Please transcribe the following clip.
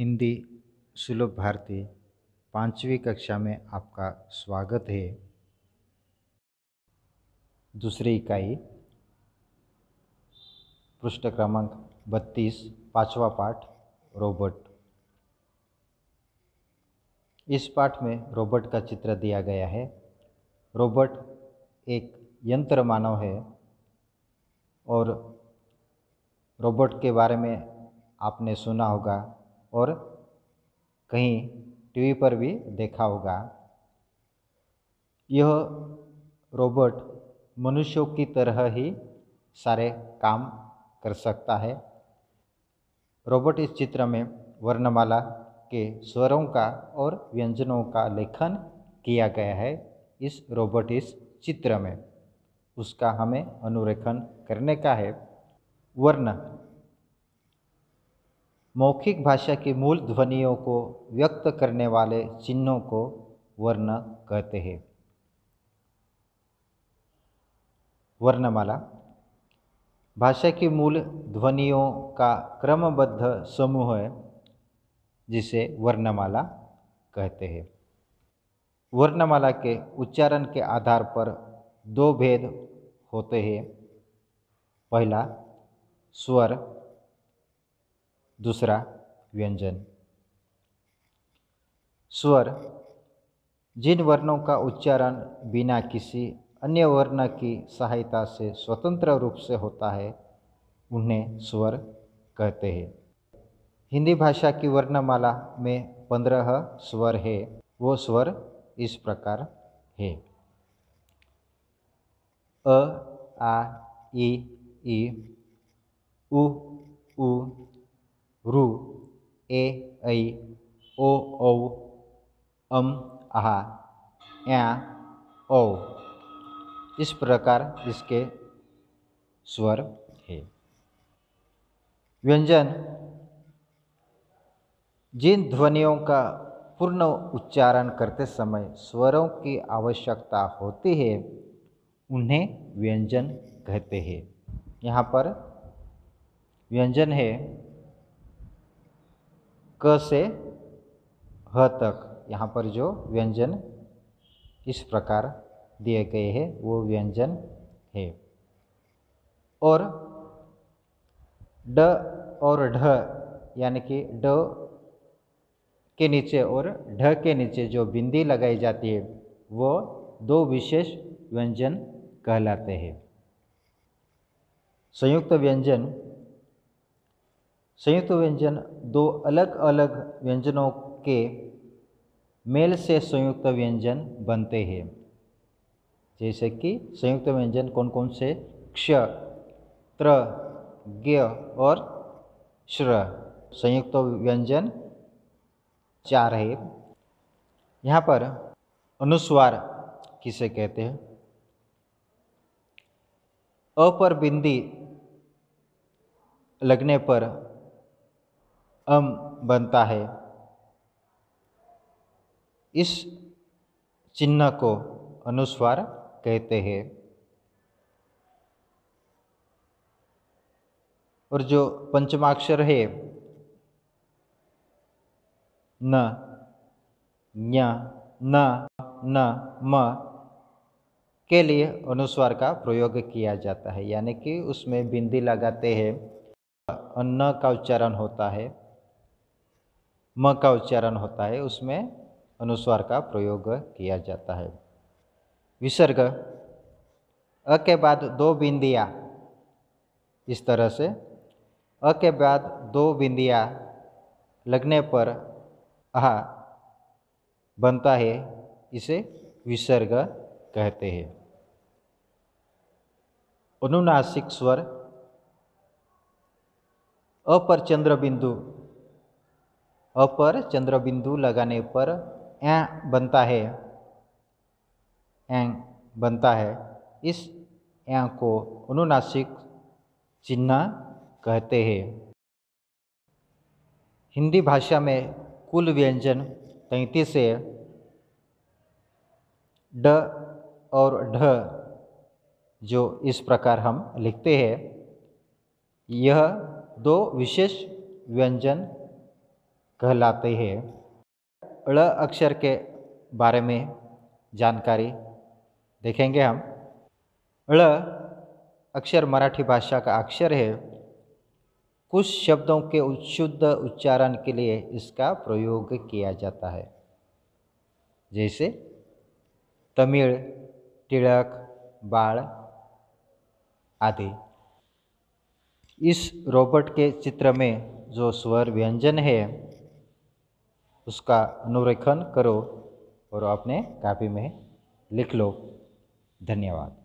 हिंदी सुलभ भारती 5वीं कक्षा में आपका स्वागत है। दूसरी इकाई पृष्ठ क्रमांक 32 पांचवा पाठ रोबोट। इस पाठ में रोबोट का चित्र दिया गया है। रोबोट एक यंत्र मानव है और रोबोट के बारे में आपने सुना होगा और कहीं टीवी पर भी देखा होगा। यह रोबोट मनुष्यों की तरह ही सारे काम कर सकता है। रोबोट इस चित्र में वर्णमाला के स्वरों का और व्यंजनों का लेखन किया गया है। इस रोबोट इस चित्र में उसका हमें अनुरेखन करने का है। वर्ण मौखिक भाषा की मूल ध्वनियों को व्यक्त करने वाले चिन्हों को वर्ण कहते हैं। वर्णमाला भाषा की मूल ध्वनियों का क्रमबद्ध समूह है जिसे वर्णमाला कहते हैं। वर्णमाला के उच्चारण के आधार पर दो भेद होते हैं। पहला स्वर, दूसरा व्यंजन। स्वर जिन वर्णों का उच्चारण बिना किसी अन्य वर्ण की सहायता से स्वतंत्र रूप से होता है उन्हें स्वर कहते हैं। हिंदी भाषा की वर्णमाला में 15 स्वर है। वो स्वर इस प्रकार है: अ, आ, ई, उ, रू, ए, ऐ, ओ, औ, आहा, या, औ। इस प्रकार इसके स्वर है। व्यंजन जिन ध्वनियों का पूर्ण उच्चारण करते समय स्वरों की आवश्यकता होती है उन्हें व्यंजन कहते हैं। यहाँ पर व्यंजन है क से ह तक। यहाँ पर जो व्यंजन इस प्रकार दिए गए हैं वो व्यंजन है। और ड और ढ यानी कि ड के नीचे और ढ के नीचे जो बिंदी लगाई जाती है वो दो विशेष व्यंजन कहलाते हैं। संयुक्त व्यंजन संयुक्त व्यंजन दो अलग अलग व्यंजनों के मेल से संयुक्त व्यंजन बनते हैं। जैसे कि संयुक्त व्यंजन कौन कौन से? क्ष, त्र, ज्ञ और श्र। संयुक्त व्यंजन 4 है। यहाँ पर अनुस्वार किसे कहते हैं? अ पर बिंदी लगने पर अम बनता है। इस चिन्ह को अनुस्वार कहते हैं। और जो पंचमाक्षर है न, ञ, न, म के लिए अनुस्वार का प्रयोग किया जाता है। यानी कि उसमें बिंदी लगाते हैं, न का उच्चारण होता है, म का उच्चारण होता है, उसमें अनुस्वार का प्रयोग किया जाता है। विसर्ग अ के बाद 2 बिंदियाँ इस तरह से अ के बाद 2 बिंदियाँ लगने पर आहा बनता है, इसे विसर्ग कहते हैं। अनुनासिक स्वर अ पर चंद्र बिंदु लगाने पर ए बनता है, एंग बनता है। इस ए को अनुनासिक चिन्ह कहते हैं। हिंदी भाषा में कुल व्यंजन 33 है। ड और ढ जो इस प्रकार हम लिखते हैं, यह 2 विशेष व्यंजन कहलाते हैं। ळ अक्षर के बारे में जानकारी देखेंगे हम। ळ अक्षर मराठी भाषा का अक्षर है। कुछ शब्दों के शुद्ध उच्चारण के लिए इसका प्रयोग किया जाता है, जैसे तमिल, टिळक, बाळ आदि। इस रोबोट के चित्र में जो स्वर व्यंजन है उसका अनुरेखण करो और अपने कॉपी में लिख लो। धन्यवाद।